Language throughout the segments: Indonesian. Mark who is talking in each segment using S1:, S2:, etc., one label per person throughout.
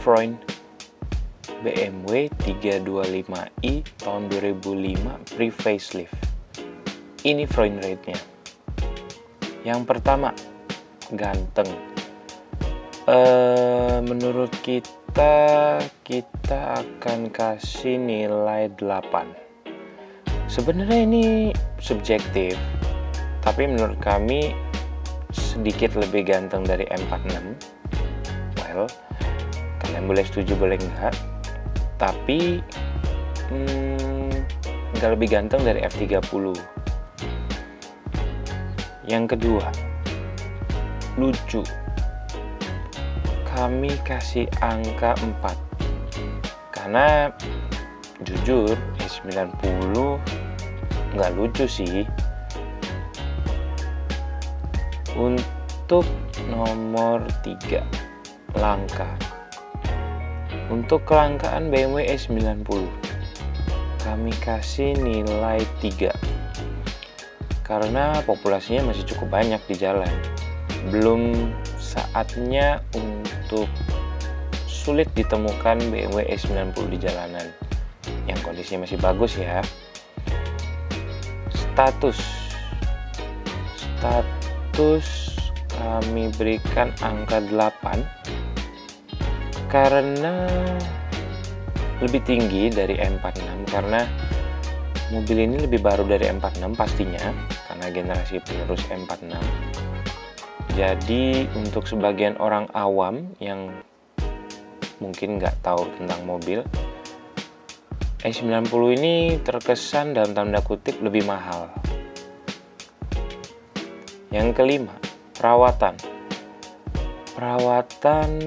S1: Freund, BMW 325i tahun 2005 pre-facelift. Ini Freund rate-nya. Yang pertama, ganteng. Menurut kita akan kasih nilai 8. Sebenarnya ini subjektif, tapi menurut kami sedikit lebih ganteng dari M46. Well, kalian boleh setuju boleh enggak, tapi enggak lebih ganteng dari F30. Yang kedua, lucu. Kami kasih angka 4 karena jujur S90 nggak lucu sih. Untuk nomor 3, langka. Untuk kelangkaan BMW S90 kami kasih nilai 3 karena populasinya masih cukup banyak di jalan. Belum saatnya untuk sulit ditemukan BMW S90 di jalanan yang kondisinya masih bagus ya. Status kami berikan angka 8 karena lebih tinggi dari M46, karena mobil ini lebih baru dari M46 pastinya karena generasi penerus M46. Jadi untuk sebagian orang awam yang mungkin nggak tahu tentang mobil, S90 ini terkesan dalam tanda kutip lebih mahal. Yang kelima, perawatan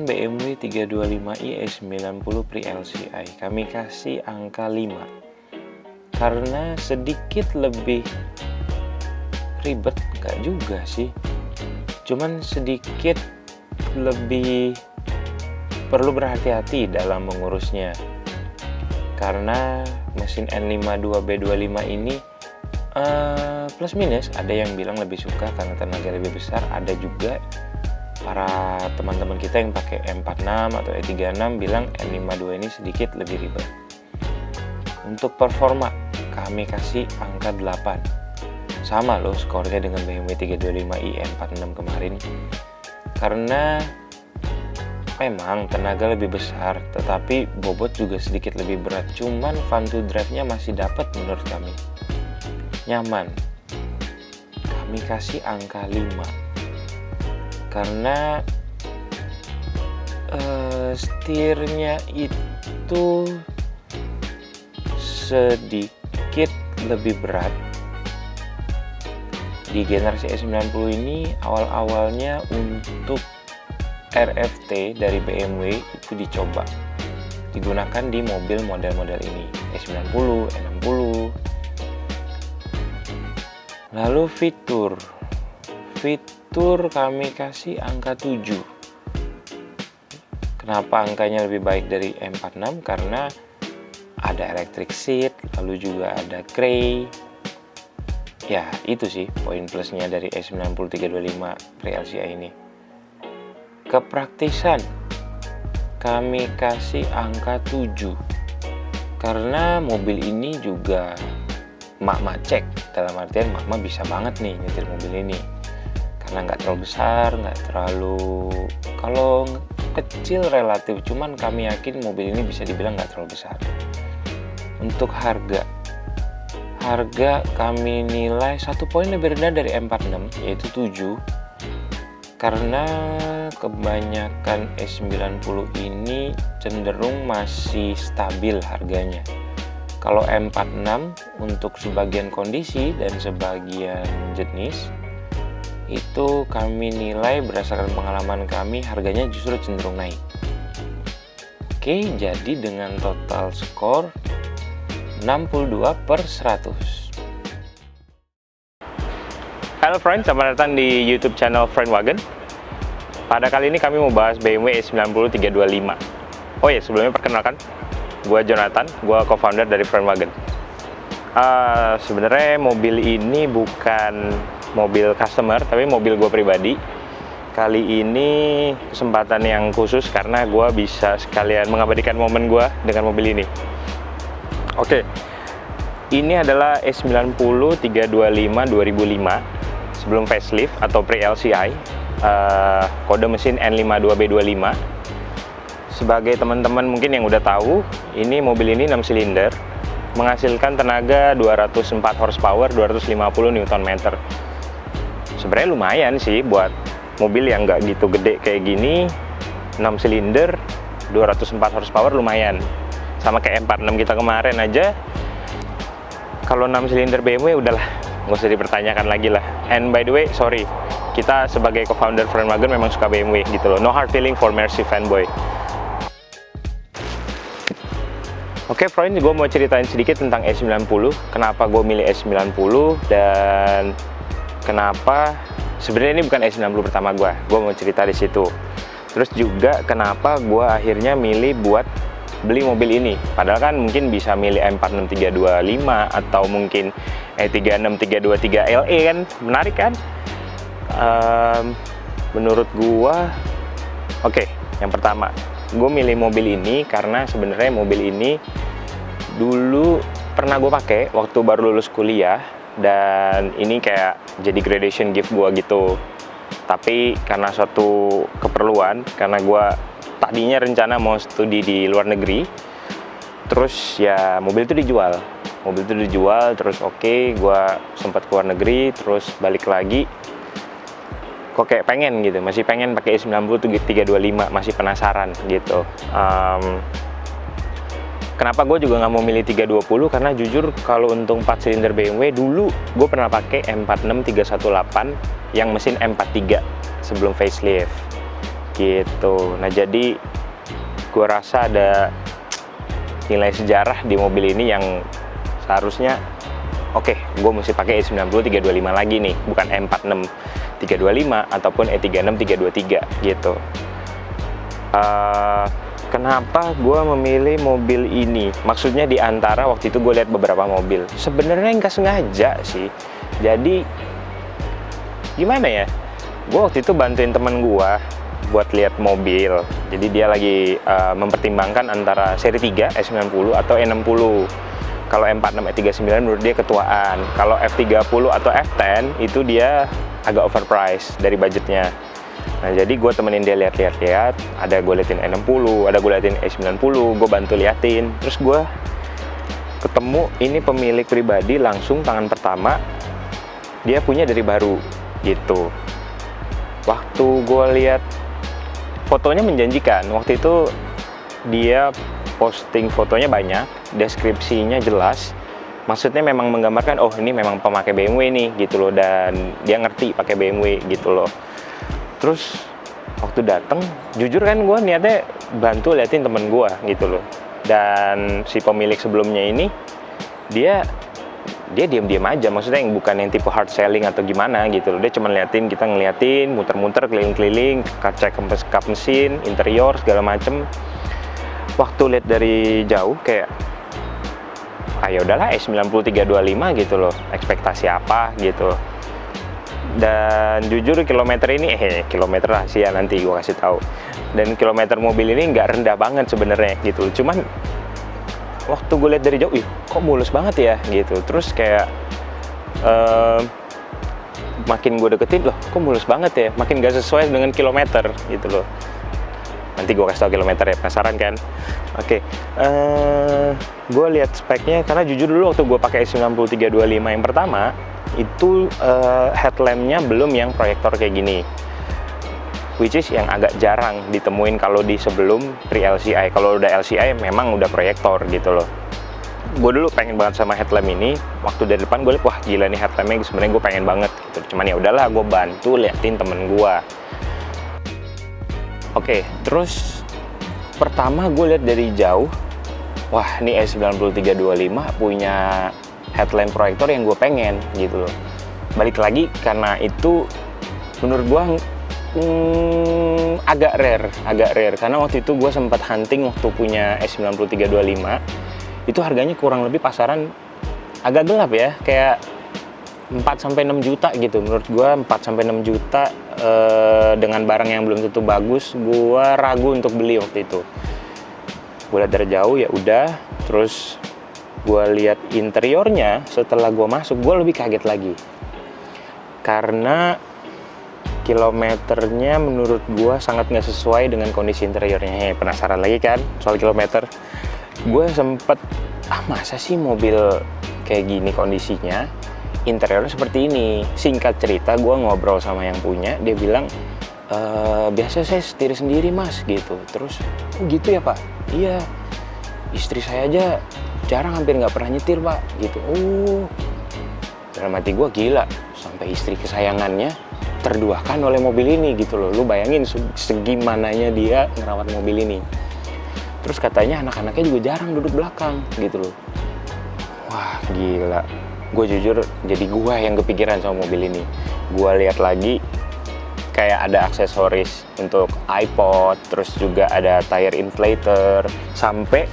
S1: BMW 325i S90 Pre-LCI kami kasih angka 5 karena sedikit lebih ribet, nggak juga sih, cuman sedikit lebih perlu berhati-hati dalam mengurusnya karena mesin N52B25 ini plus minus, ada yang bilang lebih suka karena tenaga lebih besar, ada juga para teman-teman kita yang pakai M46 atau E36 bilang N52 ini sedikit lebih ribet. Untuk performa kami kasih angka 8. Sama loh skornya dengan BMW 325i M46 kemarin. Karena memang tenaga lebih besar, tetapi bobot juga sedikit lebih berat. Cuman fun to drive-nya masih dapat menurut kami. Nyaman. Kami kasih angka 5. Karena setirnya itu sedikit lebih berat. Di generasi S90 ini awal-awalnya untuk RFT dari BMW itu dicoba digunakan di mobil model-model ini, S90, E60. Lalu fitur kami kasih angka 7. Kenapa angkanya lebih baik dari M46? Karena ada electric seat, lalu juga ada Cray. Ya, itu sih poin plusnya dari S90 325 Pre-LCI ini. Kepraktisan kami kasih angka 7 karena mobil ini juga mak-mak cek, dalam artian mak-mak bisa banget nih nyetir mobil ini karena nggak terlalu besar, nggak terlalu, kalau kecil relatif, cuman kami yakin mobil ini bisa dibilang nggak terlalu besar. Untuk harga kami nilai 1 poin lebih rendah dari M46 yaitu 7 karena kebanyakan S90 ini cenderung masih stabil harganya. Kalau M46 untuk sebagian kondisi dan sebagian jenis itu kami nilai berdasarkan pengalaman kami harganya justru cenderung naik. Oke, jadi dengan total skor 62/100.
S2: Halo friends, selamat datang di YouTube channel Friendwagen. Pada kali ini kami mau bahas BMW S90 325. Oh ya, sebelumnya perkenalkan, gue Jonathan, gue co-founder dari Friendwagen. Sebenarnya mobil ini bukan mobil customer, tapi mobil gue pribadi. kali ini kesempatan yang khusus karena gue bisa sekalian mengabadikan momen gue dengan mobil ini. Oke, ini adalah S90 325 2005 sebelum facelift atau pre-LCI, kode mesin N52B25. Sebagai teman-teman mungkin yang udah tahu, ini mobil ini 6 silinder, menghasilkan tenaga 204 horsepower, 250 Nm. Sebenarnya lumayan sih buat mobil yang nggak gitu gede kayak gini. 6 silinder, 204 horsepower lumayan. Sama kayak M46 kita kemarin aja. Kalau 6 silinder BMW udahlah, nggak usah dipertanyakan lagi lah. And by the way, sorry, kita sebagai co-founder Friend Wagon memang suka BMW gitu loh. No hard feeling for Mercy fanboy. Oke, friend, gue mau ceritain sedikit tentang S90. Kenapa gue milih S90 dan kenapa sebenarnya ini bukan S90 pertama gue. Gue mau cerita di situ. Terus juga kenapa gue akhirnya milih buat beli mobil ini, padahal kan mungkin bisa milih M46 325 atau mungkin E36 323 LE kan, menarik kan? Menurut gua, oke, yang pertama, gue milih mobil ini karena sebenarnya mobil ini dulu pernah gue pakai waktu baru lulus kuliah, dan ini kayak jadi graduation gift gua gitu. Tapi karena suatu keperluan, karena gua tadinya rencana mau studi di luar negeri, terus ya mobil itu dijual. Terus oke, gue sempat ke luar negeri, terus balik lagi, kok kayak pengen gitu, masih pengen pakai S90 325, masih penasaran gitu. Kenapa gue juga nggak mau milih 320? Karena jujur kalau untuk 4 silinder BMW dulu gue pernah pakai M46 318 yang mesin M43 sebelum facelift gitu. Nah, jadi gue rasa ada nilai sejarah di mobil ini yang seharusnya oke, gue mesti pakai E90 325 lagi nih, bukan M46 325 ataupun E36 323 gitu. Kenapa gue memilih mobil ini? Maksudnya di antara waktu itu gue lihat beberapa mobil, sebenarnya nggak sengaja sih. Jadi gimana ya, gue waktu itu bantuin temen gue buat lihat mobil. Jadi dia lagi mempertimbangkan antara seri 3 S90 atau E60. Kalau M46 E39 menurut dia ketuaan. Kalau F30 atau F10 itu dia agak overpriced dari budgetnya. Nah, jadi gue temenin dia lihat-lihat. Ada gue liatin E60, ada gue liatin E90, gue bantu liatin. Terus gue ketemu ini pemilik pribadi langsung tangan pertama. Dia punya dari baru gitu. Waktu gue lihat fotonya menjanjikan. Waktu itu dia posting fotonya banyak, deskripsinya jelas. Maksudnya memang menggambarkan, oh ini memang pemakai BMW nih gitu loh, dan dia ngerti pakai BMW gitu loh. Terus waktu dateng, jujur kan gue niatnya bantu liatin temen gue gitu loh. Dan si pemilik sebelumnya ini dia diam-diam aja, maksudnya yang bukan yang tipe hard selling atau gimana gitu loh. Dia cuma liatin, kita ngeliatin, muter-muter keliling-keliling, cek kap mesin, interior segala macem. Waktu lihat dari jauh kayak ayo udahlah S90 325 gitu loh, ekspektasi apa gitu. Dan jujur kilometer ini kilometer rahasia, nanti gue kasih tahu. Dan kilometer mobil ini nggak rendah banget sebenarnya gitu, cuman waktu gue lihat dari jauh, kok mulus banget ya gitu. Terus kayak makin gue deketin, loh kok mulus banget ya, makin gak sesuai dengan kilometer gitu loh. Nanti gue kasih tau kilometer ya, penasaran kan? Oke, gue lihat speknya karena jujur dulu waktu gue pakai S90 325 yang pertama itu headlampnya belum yang proyektor kayak gini, which is yang agak jarang ditemuin kalau di sebelum pre-LCI. Kalau udah LCI memang udah proyektor gitu loh. Gue dulu pengen banget sama headlamp ini. Waktu dari depan gue liat, wah gila nih headlampnya, sebenarnya gue pengen banget gitu. Cuman ya udahlah, gue bantu liatin temen gue. Oke, terus pertama gue lihat dari jauh, wah ini S90 325 punya headlamp proyektor yang gue pengen gitu loh. Balik lagi karena itu menurut gue agak rare karena waktu itu gue sempat hunting waktu punya S90 325, itu harganya kurang lebih pasaran agak gelap ya, kayak 4-6 juta gitu. Menurut gue 4-6 juta dengan barang yang belum tentu bagus, gue ragu untuk beli waktu itu. Gue lihat dari jauh, ya udah. Terus gue lihat interiornya, setelah gue masuk gue lebih kaget lagi karena kilometernya menurut gue sangat nggak sesuai dengan kondisi interiornya. Penasaran lagi kan soal kilometer? Gue sempet, masa sih mobil kayak gini kondisinya, interiornya seperti ini. Singkat cerita, gue ngobrol sama yang punya, dia bilang, biasa saya setir sendiri mas, gitu. Terus, oh gitu ya pak? Iya, istri saya aja jarang, hampir nggak pernah nyetir pak, gitu. Oh, dalam hati gue, gila, sampai istri kesayangannya terduakan oleh mobil ini, gitu loh. Lu bayangin segimananya dia ngerawat mobil ini. Terus katanya anak-anaknya juga jarang duduk belakang, gitu loh. Wah, gila. Gue jujur, jadi gue yang kepikiran sama mobil ini. Gue lihat lagi, kayak ada aksesoris untuk iPod, terus juga ada tire inflator, sampai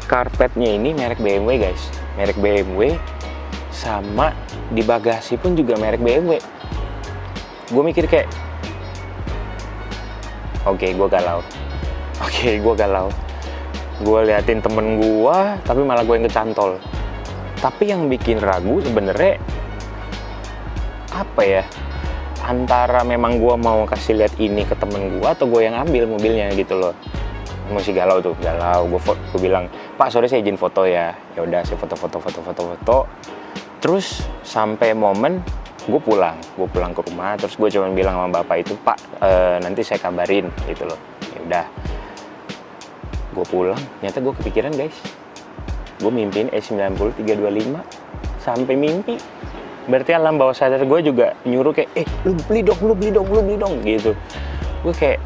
S2: karpetnya ini merek BMW guys, merek BMW, sama di bagasi pun juga merek BMW. Gue mikir kayak, oke, gue galau. Gue liatin temen gue, tapi malah gue yang kecantol. Tapi yang bikin ragu sebenarnya apa ya? Antara memang gue mau kasih lihat ini ke temen gue atau gue yang ambil mobilnya gitu loh. Masih galau. Gue bilang, Pak, sore saya izin foto ya. Ya udah, saya foto. Terus sampai momen gue pulang ke rumah. Terus gue cuma bilang sama bapak itu, Pak, nanti saya kabarin gitu loh. Ya udah. Gue pulang, ternyata gue kepikiran guys. Gue mimpiin E90 325 sampai mimpi. Berarti alam bawah sadar gue juga nyuruh kayak, lu beli dong gitu. Gue kayak,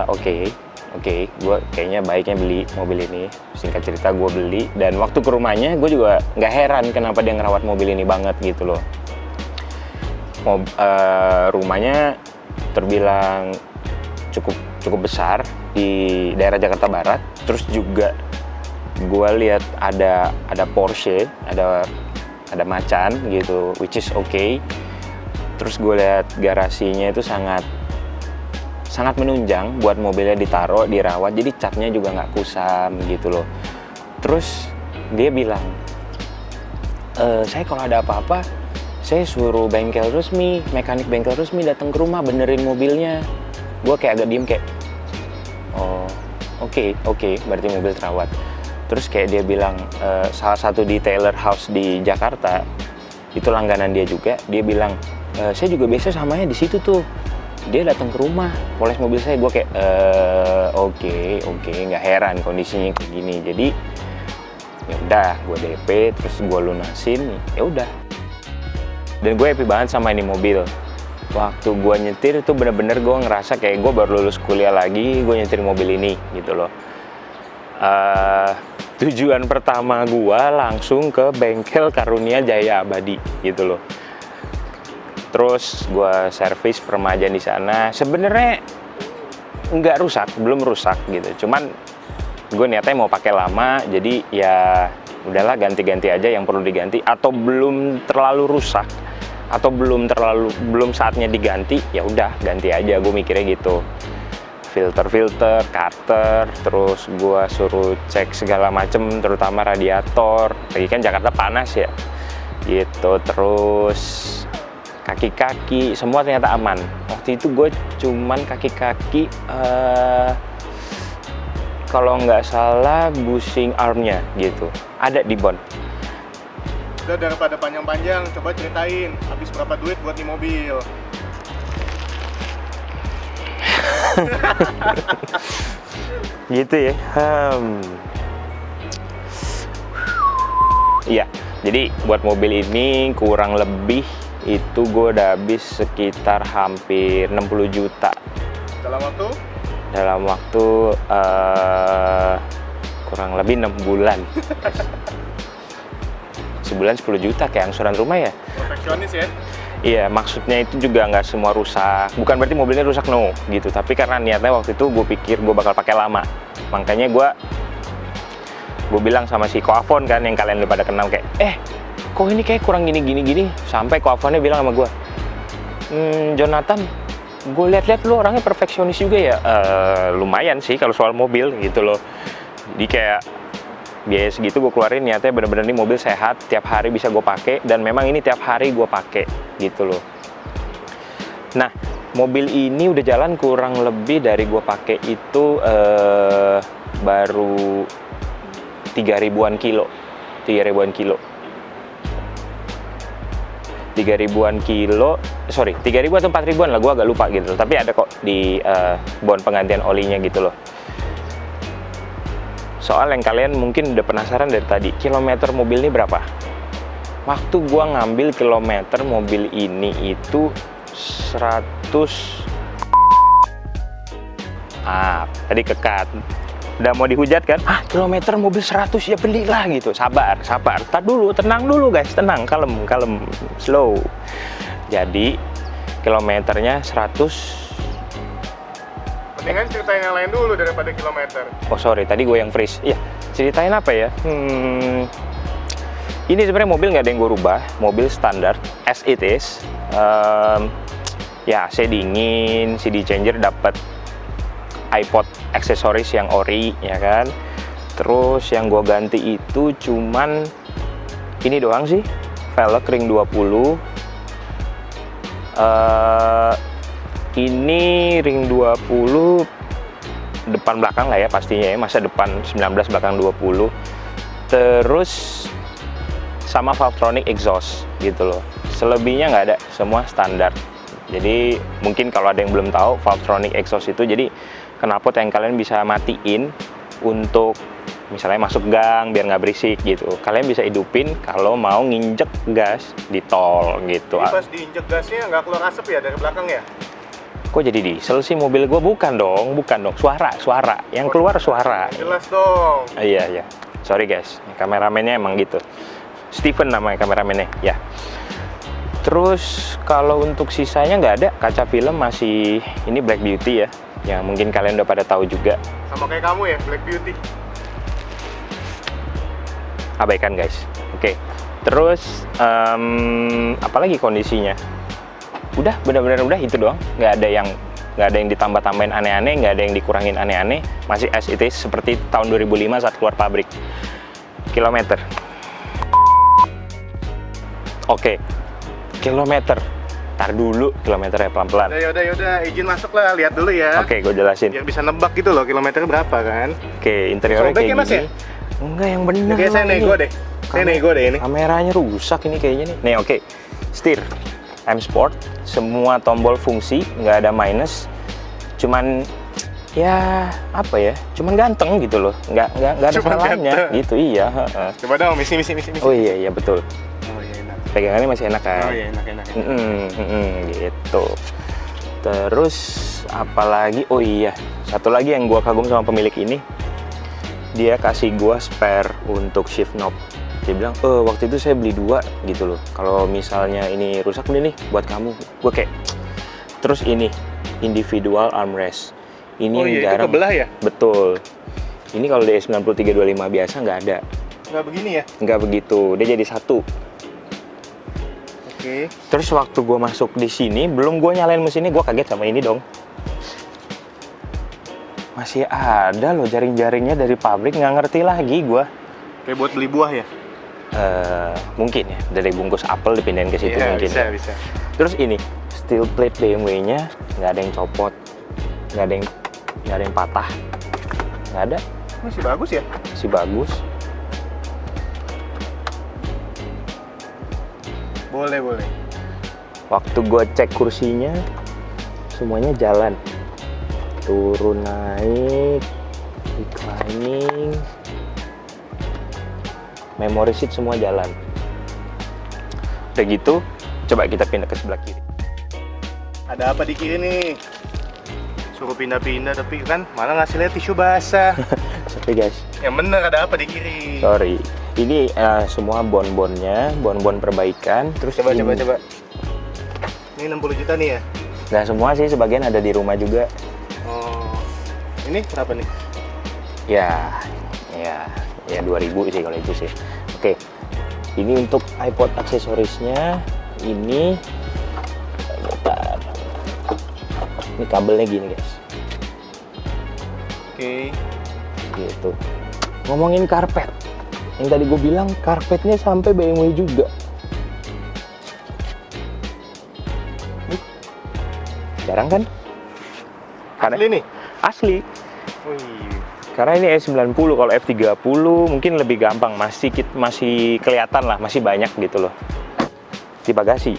S2: oke, gue kayaknya baiknya beli mobil ini. Singkat cerita gue beli, dan waktu ke rumahnya gue juga nggak heran kenapa dia ngerawat mobil ini banget gitu loh. Rumahnya terbilang cukup besar di daerah Jakarta Barat. Terus juga gue lihat ada Porsche, ada Macan gitu, which is okay. Terus gue lihat garasinya itu sangat menunjang buat mobilnya ditaruh, dirawat, jadi catnya juga nggak kusam gitu loh. Terus dia bilang, saya kalau ada apa-apa, saya suruh bengkel resmi, mekanik bengkel resmi datang ke rumah benerin mobilnya. Gue kayak agak diem kayak, oh oke, berarti mobil terawat. Terus kayak dia bilang, salah satu detailer house di Jakarta, itu langganan dia juga, dia bilang, saya juga biasa samanya di situ tuh. Dia datang ke rumah, poles mobil saya. Gue kayak, oke, nggak heran kondisinya kayak gini. Jadi ya udah, gue DP, terus gue lunasin, ya udah. Dan gue happy banget sama ini mobil. Waktu gue nyetir itu bener-bener gue ngerasa kayak gue baru lulus kuliah lagi, gue nyetir mobil ini gitu loh. Tujuan pertama gue langsung ke bengkel Karunia Jaya Abadi gitu loh. Terus gue servis peremajaan di sana. Sebenarnya belum rusak gitu. Cuman gue niatnya mau pakai lama, jadi ya udahlah ganti-ganti aja yang perlu diganti, atau belum terlalu rusak, atau belum saatnya diganti, ya udah ganti aja. Gue mikirnya gitu. Filter, karter, terus gue suruh cek segala macem, terutama radiator. Lagi kan Jakarta panas ya, gitu. Terus kaki-kaki, semua ternyata aman. Waktu itu gue cuman kaki-kaki, kalau nggak salah bushing armnya gitu, ada di bon.
S3: Udah, daripada panjang-panjang, coba ceritain habis berapa duit buat di mobil.
S2: Gitu ya. Iya, jadi buat mobil ini kurang lebih itu gue udah habis sekitar hampir 60 juta. Dalam waktu kurang lebih 6 bulan. Sebulan 10 juta kayak angsuran rumah ya.
S3: Perfeksionis ya?
S2: Iya, maksudnya itu juga nggak semua rusak. Bukan berarti mobilnya rusak, no, gitu. Tapi karena niatnya waktu itu gue pikir gue bakal pakai lama. Makanya gue bilang sama si Koafon kan, yang kalian udah pada kenal, kayak, kok ini kayak kurang gini. Sampai Koafonnya bilang sama gue, Jonathan, gue lihat-lihat lu orangnya perfeksionis juga ya. Lumayan sih kalau soal mobil gitu loh. Jadi kayak biaya segitu gue keluarin niatnya bener-bener ini mobil sehat, tiap hari bisa gue pakai, dan memang ini tiap hari gue pakai gitu loh. Nah, mobil ini udah jalan kurang lebih dari gue pakai itu baru 3.000-an kilo. 3.000-an kilo. 3.000-an kilo, sorry, 3.000 atau 4.000-an lah, gue agak lupa gitu. Tapi ada kok di bon penggantian olinya gitu loh. Soal yang kalian mungkin udah penasaran dari tadi, kilometer mobil ini berapa? Waktu gue ngambil kilometer mobil ini itu 100. Tadi kekat. Udah mau dihujat kan? Kilometer mobil 100 ya belilah gitu. Sabar. Tar dulu, tenang dulu guys, tenang, kalem, slow. Jadi kilometernya 100.
S3: Mendingan ceritain yang lain dulu daripada kilometer.
S2: Oh sorry, tadi gue yang freeze. Iya, ceritain apa ya? Ini sebenarnya mobil nggak ada yang gue rubah. Mobil standar, as it is. Ya, AC dingin, CD changer dapat, iPod aksesoris yang ori, ya kan. Terus yang gue ganti itu cuman ini doang sih, velg ring 20. Ini ring 20 depan belakang lah ya pastinya ya, masa depan 19 belakang 20. Terus sama Valvetronic exhaust gitu loh. Selebihnya nggak ada, semua standar. Jadi mungkin kalau ada yang belum tahu, Valvetronic exhaust itu jadi knalpot yang kalian bisa matiin untuk misalnya masuk gang biar nggak berisik gitu. Kalian bisa hidupin kalau mau nginjek gas di tol gitu.
S3: Jadi pas diinjek gasnya nggak keluar asap ya dari belakang ya?
S2: Kok jadi diesel sih mobil gue? Bukan dong. Suara. Yang keluar suara.
S3: Jelas dong.
S2: Iya. Sorry guys, kameramennya emang gitu. Steven namanya kameramennya, ya. Terus kalau untuk sisanya nggak ada. Kaca film masih, ini Black Beauty ya. Yang mungkin kalian udah pada tahu juga.
S3: Sama kayak kamu ya, Black Beauty.
S2: Abaikan guys. Oke. Terus, apalagi kondisinya? Udah, benar-benar udah itu doang. Nggak ada yang ditambah-tambahin aneh-aneh, nggak ada yang dikurangin aneh-aneh. Masih as it is seperti tahun 2005 saat keluar pabrik. Kilometer. Oke. Kilometer. Tar dulu kilometernya pelan-pelan.
S3: Yaudah, izin masuk lah, lihat dulu ya.
S2: Oke, gue jelasin.
S3: Biar bisa nebak gitu loh kilometernya berapa kan.
S2: Oke, interiornya kayak
S3: Mas,
S2: gini.
S3: ya?
S2: Enggak, yang bener.
S3: Oke, saya nego deh. Ini.
S2: Kameranya rusak ini kayaknya nih. Nih, oke. Setir. M Sport, semua tombol fungsi, nggak ada minus. Cuman ya apa ya? Cuman ganteng gitu loh. Nggak ada salahnya gitu, iya.
S3: Coba dong, misi.
S2: Oh iya betul.
S3: Oh iya enak.
S2: Pegangannya masih enak kan?
S3: Oh iya enak.
S2: Gitu. Terus apalagi? Oh iya, satu lagi yang gua kagum sama pemilik ini, dia kasih gua spare untuk shift knob. Dia bilang, waktu itu saya beli 2 gitu loh. Kalau misalnya ini rusak nih buat kamu. Gue kayak, terus ini individual armrest. Ini jarang.
S3: Itu kebelah ya?
S2: Betul. Ini kalau di 9325 biasa nggak ada.
S3: Nggak begini ya?
S2: Nggak begitu. Dia jadi satu.
S3: Oke.
S2: Terus waktu gue masuk di sini, belum gue nyalain mesinnya, gue kaget sama ini dong. Masih ada loh jaring-jaringnya dari pabrik, nggak ngerti lagi gue.
S3: Kayak buat beli buah ya?
S2: Mungkin ya, dari bungkus apel dipindahin ke situ mungkin.
S3: Bisa.
S2: Terus ini steel plate BMW-nya nggak ada yang copot, nggak ada yang patah, nggak ada.
S3: Masih bagus ya?
S2: Masih bagus.
S3: Boleh.
S2: Waktu gue cek kursinya, semuanya jalan. Turun naik, reclining. Memory seat semua jalan. Udah gitu, coba kita pindah ke sebelah kiri.
S3: Ada apa di kiri nih? Suruh pindah-pindah tapi kan malah ngasih lihat tisu basah.
S2: Sorry guys.
S3: Yang bener ada apa di kiri?
S2: Sorry. Ini semua bon-bonnya, bon-bon perbaikan. Terus
S3: Coba. Ini 60 juta nih ya?
S2: Nggak semua sih, sebagian ada di rumah juga.
S3: Oh. Ini berapa nih?
S2: Ya 2000 sih kalau itu sih. Oke. Ini untuk iPod aksesorisnya ini bentar.
S1: Ini kabelnya gini guys.
S3: Oke.
S1: Gitu. Ngomongin karpet, yang tadi gue bilang karpetnya sampai BMW juga. Jarang kan?
S3: Asli nih?
S1: Asli.
S3: Wih.
S1: Karena ini E90, kalau F30 mungkin lebih gampang, masih kelihatan lah, masih banyak gitu loh di bagasi.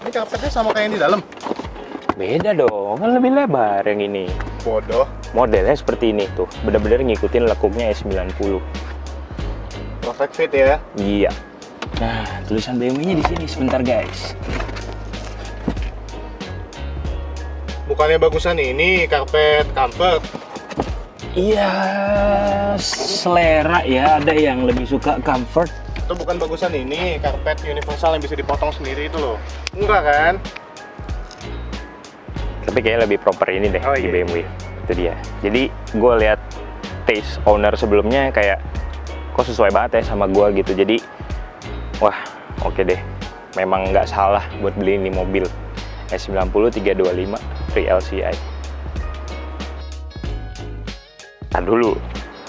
S3: Ini karpetnya sama kayak yang di dalam?
S1: Beda dong, kan lebih lebar yang ini.
S3: Bodoh.
S1: Modelnya seperti ini tuh, bener-bener ngikutin lekuknya E90.
S3: Perfect fit ya?
S1: Iya. Nah, tulisan BMW-nya di sini sebentar guys.
S3: Bukannya bagusan ini karpet comfort?
S1: Iya, selera ya. Ada yang lebih suka comfort.
S3: Itu bukan bagusan ini karpet universal yang bisa dipotong sendiri itu loh? Enggak kan?
S1: Tapi kayaknya lebih proper ini deh
S3: Oh,
S1: di
S3: iya.
S1: BMW. Itu dia. Jadi gue lihat taste owner sebelumnya kayak kok sesuai banget ya sama gue gitu. Jadi wah oke deh. Memang nggak salah buat beli ini mobil. S90 325 Free LCI. Nah dulu,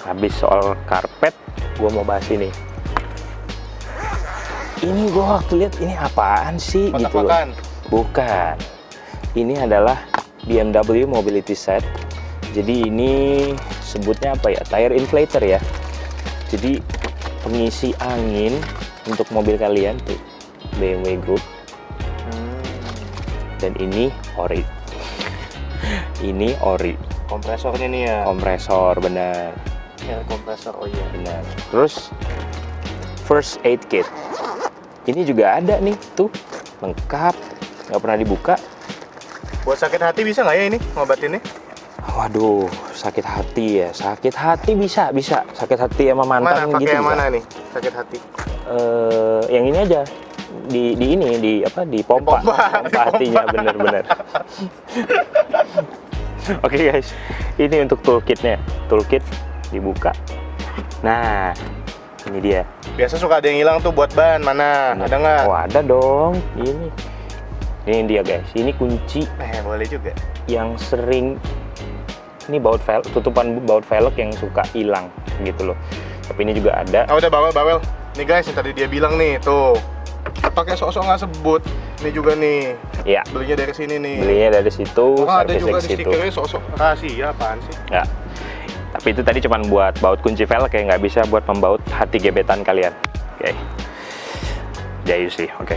S1: habis soal karpet, gue mau bahas ini. Ini gue waktu lihat ini apaan sih gitu loh.
S3: Kotak-kotakan?
S1: Bukan. Ini adalah BMW Mobility Set. Jadi ini sebutnya apa ya? Tire inflator ya. Jadi pengisi angin untuk mobil kalian tuh BMW Group. Dan ini ori. Ini ori.
S3: Kompresornya nih ya?
S1: Kompresor benar.
S3: Ya, kompresor, oh iya.
S1: Benar. Terus first aid kit. Ini juga ada nih tuh, lengkap, nggak pernah dibuka.
S3: Buat sakit hati bisa nggak ya ini ngobatinnya?
S1: Waduh, sakit hati ya. Sakit hati bisa. Sakit hati sama mantan
S3: Mana? Pakai
S1: gitu.
S3: yang
S1: bisa.
S3: mana nih? Sakit hati?
S1: Yang ini aja. Di pompa.
S3: Di pompa
S1: Hatinya bener-bener. Oke guys, ini untuk toolkitnya. Toolkit dibuka. Nah, ini dia.
S3: Biasa suka ada yang hilang tuh buat ban, mana? Ada nggak?
S1: Oh ada dong. Ini dia guys. Ini kunci
S3: Boleh juga.
S1: yang sering. Ini baut velg, tutupan baut velg yang suka hilang gitu loh. Tapi ini juga ada.
S3: Ah udah bawel. Nih guys, yang tadi dia bilang nih, tuh. Pakai sok-sok nggak sebut. Ini juga nih.
S1: Ya.
S3: Belinya dari sini nih.
S1: Belinya dari situ,
S3: Oh, ada
S1: servis
S3: juga
S1: dari
S3: di
S1: situ.
S3: stikernya sok-sok rahasia, apaan sih?
S1: Ya. Tapi itu tadi cuma buat baut kunci velg ya, nggak bisa buat membaut hati gebetan kalian. Oke. Jayus sih, oke.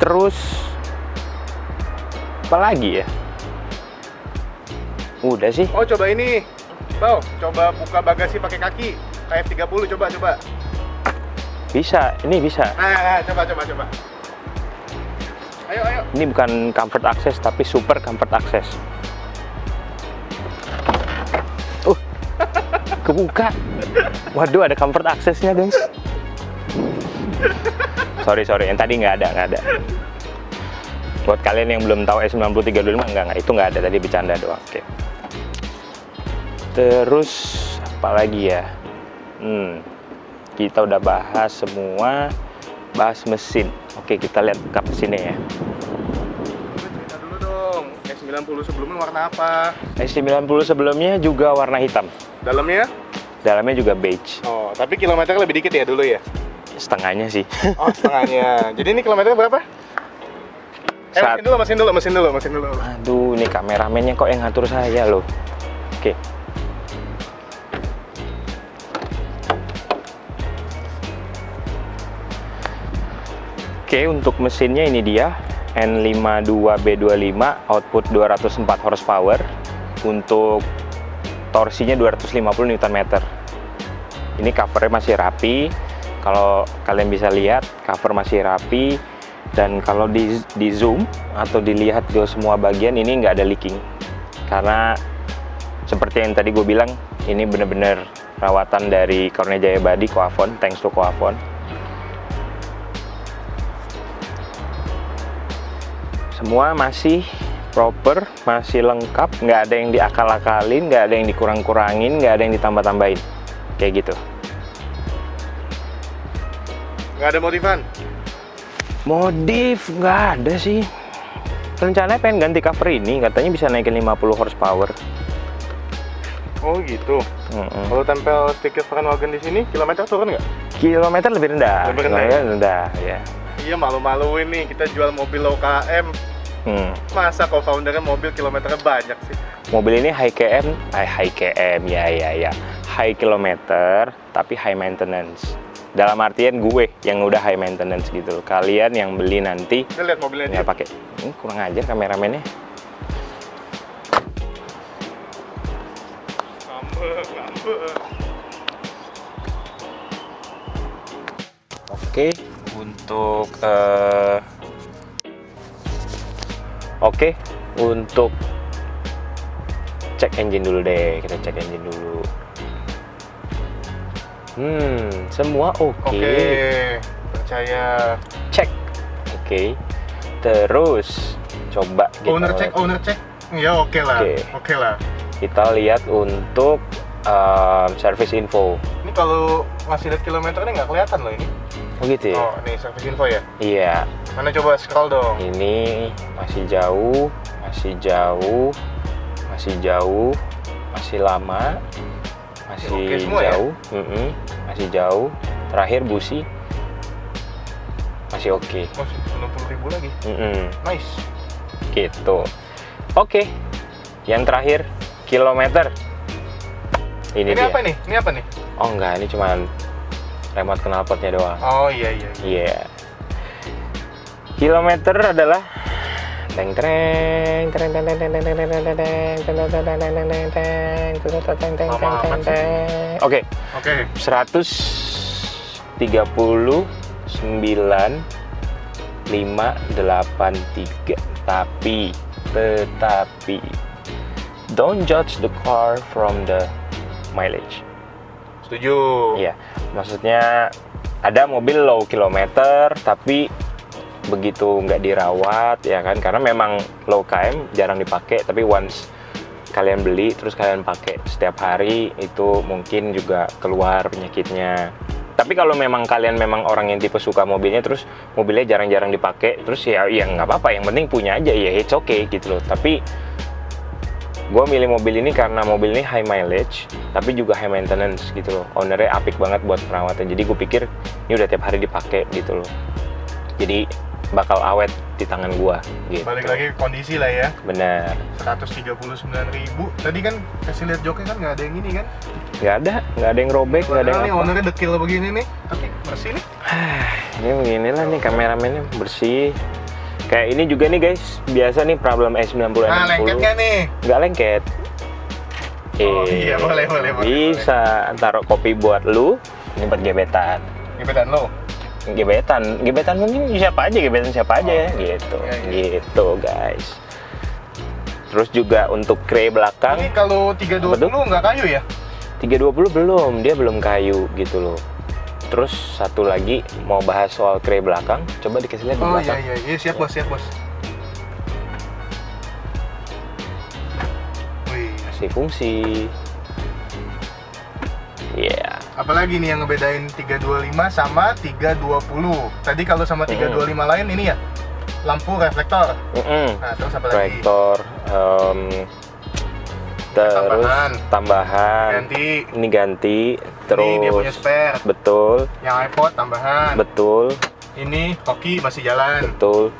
S1: Terus apa lagi ya? Udah sih.
S3: Oh, coba ini. Bau, coba buka bagasi pakai kaki. KF30 coba.
S1: Bisa, ini bisa.
S3: Nah, coba. Ayo.
S1: Ini bukan comfort access tapi super comfort access. Kebuka. Waduh, ada comfort access-nya guys. Sorry, yang tadi nggak ada. Buat kalian yang belum tahu S90 325 enggak, itu nggak ada, tadi bercanda doang. Oke. Terus apa lagi ya? Kita udah bahas semua, bahas mesin. Oke, kita lihat kap mesinnya ya.
S3: Cerita dulu dong. S90 sebelumnya warna apa?
S1: S90 sebelumnya juga warna hitam.
S3: Dalamnya?
S1: Dalamnya juga beige.
S3: Oh, tapi kilometernya lebih dikit ya dulu ya?
S1: Setengahnya sih.
S3: Oh, setengahnya. Jadi ini kilometernya berapa? Mesin dulu.
S1: Aduh, ini kameramennya kok yang ngatur saya loh. Oke. Oke, untuk mesinnya ini dia N52B25, output 204 horsepower, untuk torsinya 250 Nm. Ini covernya masih rapi. Kalau kalian bisa lihat, cover masih rapi. Dan kalau di zoom atau dilihat ke semua bagian, ini nggak ada leaking. Karena seperti yang tadi gue bilang, ini bener-bener rawatan dari Cornea Jaya Badi, Coafon, thanks to Coafon. Semua masih proper, masih lengkap, nggak ada yang diakal-akalin, nggak ada yang dikurang-kurangin, nggak ada yang ditambah-tambahin, kayak gitu.
S3: Nggak ada modifan?
S2: Modif nggak ada sih. Rencananya pengen ganti cover ini, katanya bisa naikin 50 horsepower.
S3: Oh gitu. Kalau tempel stiker Friend Wagon di sini, kilometer turun nggak?
S2: Kilometer lebih rendah.
S3: Lebih rendah,
S2: Kilometer rendah, ya.
S3: Iya, malu-maluin nih, kita jual mobil low KM. Masa co-foundernya mobil kilometernya banyak sih?
S2: Mobil ini high KM, ya. High kilometer, tapi high maintenance. Dalam artian gue yang udah high maintenance gitu. Kalian yang beli nanti,
S3: Kita lihat mobilnya
S2: ya pakai. Ini kurang ajar kameramennya.
S3: ngambek.
S2: Oke, untuk cek engine dulu deh. Kita cek engine dulu. Semua oke.
S3: Oke, percaya.
S2: Cek. Oke. Terus coba kita
S3: Owner check. Ya oke lah. Oke lah.
S2: Kita lihat untuk service info.
S3: Ini kalau masih lihat kilometernya nggak kelihatan loh ini.
S2: Oh gitu ya?
S3: Oh, nih service info ya.
S2: Iya.
S3: Mana coba scroll dong.
S2: Ini masih jauh, masih lama, masih
S3: Oke semua
S2: jauh, masih jauh. Terakhir busi masih oke.
S3: Masih 90.000 lagi. Nice.
S2: Gitu. Oke. Yang terakhir kilometer. Ini dia.
S3: Apa nih? Ini apa nih?
S2: Oh enggak, ini cuman remote knalpotnya doang.
S3: Oh iya.
S2: Iya. Kilometer adalah Oke. 139.583. Tetapi don't judge the car from the mileage.
S3: Setuju.
S2: Iya, maksudnya ada mobil low kilometer tapi begitu nggak dirawat ya kan, karena memang low KM jarang dipakai, tapi once kalian beli terus kalian pakai setiap hari itu mungkin juga keluar penyakitnya. Tapi kalau memang kalian memang orang yang tipe suka mobilnya terus mobilnya jarang-jarang dipakai terus ya nggak apa-apa, yang penting punya aja ya, it's okay gitu loh. Tapi gue milih mobil ini karena mobil ini high mileage tapi juga high maintenance gitu loh. Ownernya apik banget buat perawatan, jadi gue pikir ini udah tiap hari dipakai gitu loh, jadi bakal awet di tangan gua gitu.
S3: Balik lagi ke kondisi lah ya.
S2: Bener.
S3: 139.000. Tadi kan kasih lihat joknya kan nggak ada yang ini kan?
S2: Nggak ada yang robek, nggak ada yang
S3: nih,
S2: apa.
S3: ownernya dekil begini nih, tapi bersih nih.
S2: Ini beginilah nih kameramennya bersih. Kayak ini juga nih guys, biasa nih problem E90
S3: Nah, lengketnya nih.
S2: Nggak lengket.
S3: Oh iya, boleh.
S2: Bisa taruh kopi buat lu, ini buat gebetan.
S3: Gebetan lo?
S2: Gebetan mungkin siapa aja ya, gitu.
S3: Iya.
S2: Gitu guys. Terus juga untuk kre belakang.
S3: Ini kalau 320 nggak kayu ya?
S2: 320 belum, dia belum kayu gitu loh. Terus satu lagi mau bahas soal kre belakang, coba dikasih lihat di belakang.
S3: Iya, siap bos. Wih,
S2: Masih fungsi. Iya.
S3: apalagi nih yang ngebedain 325 sama 320? Tadi kalau sama 325 lain ini ya lampu reflektor. Nah, terus apa lagi?
S2: Reflektor, terus tambahan. Ini ganti. Terus
S3: ini dia punya spare.
S2: Betul.
S3: Yang iPod tambahan.
S2: Betul.
S3: Ini hoki masih jalan.
S2: Betul.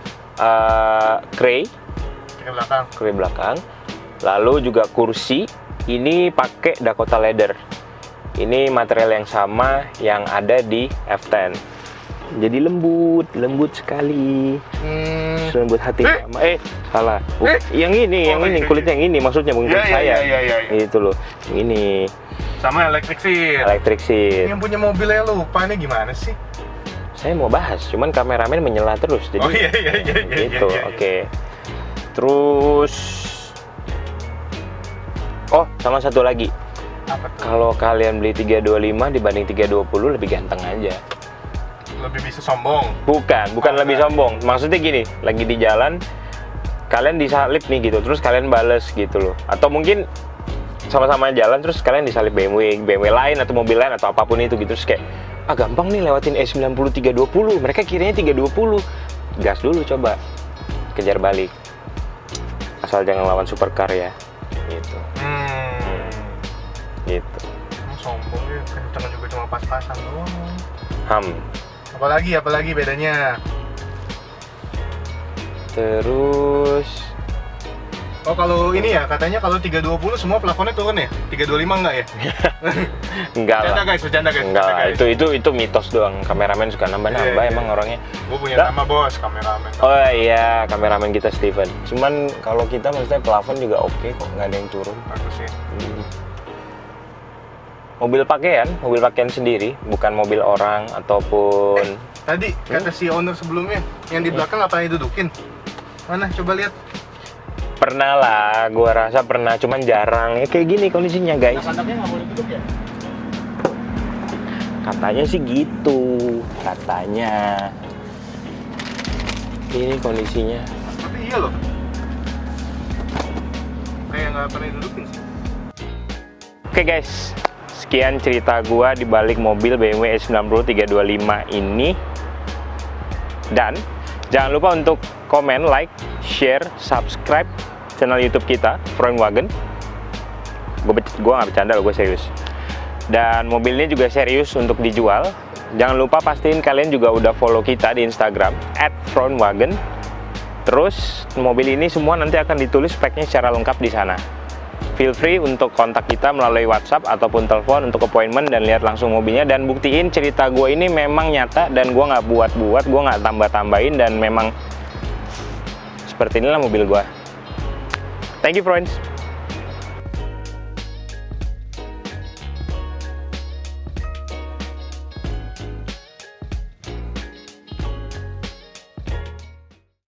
S2: Kre belakang. Lalu juga kursi. Ini pakai Dakota Leather. Ini material yang sama yang ada di F10. Jadi lembut sekali. Lembut hati. Salah. Yang ini kulitnya yang ini maksudnya bukan kulit saya.
S3: Iya.
S2: Itu loh. Yang ini.
S3: Sama electric
S2: seat.
S3: Yang punya mobilnya lupa nih gimana sih?
S2: Saya mau bahas, cuman kameramen menyela terus. Jadi
S3: iya.
S2: gitu. Oke. Terus sama satu lagi.
S3: Apa tuh?
S2: Kalau kalian beli 325 dibanding 320 lebih ganteng aja.
S3: Lebih bisa sombong.
S2: Bukan lebih sombong. Maksudnya gini, lagi di jalan kalian disalip nih gitu, terus kalian bales gitu loh. Atau mungkin sama-sama jalan terus kalian disalip BMW lain atau mobil lain atau apapun itu gitu, terus kayak gampang nih lewatin E90 320. Mereka kiranya 320. Gas dulu coba. Kejar balik. Asal jangan lawan supercar ya. Gitu. Gitu.
S3: Sombong ya, kenceng juga cuma pas-pasan doang. Apalagi bedanya?
S2: Terus
S3: kalau ini ya, katanya kalau 320 semua plafonnya turun ya? 325 enggak ya?
S2: enggak lah.
S3: Bercanda guys.
S2: Enggak lah, itu mitos doang. Kameramen suka nambah-nambah emang orangnya.
S3: Gue punya nama bos, kameramen.
S2: Oh iya, kameramen kita Steven. Cuman kalau kita maksudnya plafon juga oke kok, nggak ada yang turun.
S3: Bagus ya.
S2: Mobil pakaian sendiri, bukan mobil orang ataupun.
S3: Tadi kata si owner sebelumnya, yang di belakang apa yang didudukin? Mana? Coba lihat.
S2: Pernah lah, gua rasa pernah, cuman jarang. Ya kayak gini kondisinya guys.
S3: Kandangnya nggak boleh duduk ya?
S2: Katanya sih gitu, katanya. Ini kondisinya.
S3: Tapi iya loh. Kayak nggak pernah didudukin sih.
S2: Oke guys, sekian cerita gua di balik mobil BMW E90 325 ini. Dan jangan lupa untuk komen, like, share, subscribe channel YouTube kita, Front Wagon. Gue nggak bercanda loh, gue serius. Dan mobilnya juga serius untuk dijual. Jangan lupa pastiin kalian juga udah follow kita di Instagram @frontwagon. Terus mobil ini semua nanti akan ditulis speknya secara lengkap di sana. Feel free untuk kontak kita melalui WhatsApp ataupun telepon untuk appointment dan lihat langsung mobilnya, dan buktiin cerita gue ini memang nyata dan gue nggak buat-buat, gue nggak tambah-tambahin, dan memang seperti inilah mobil gue. Thank you friends.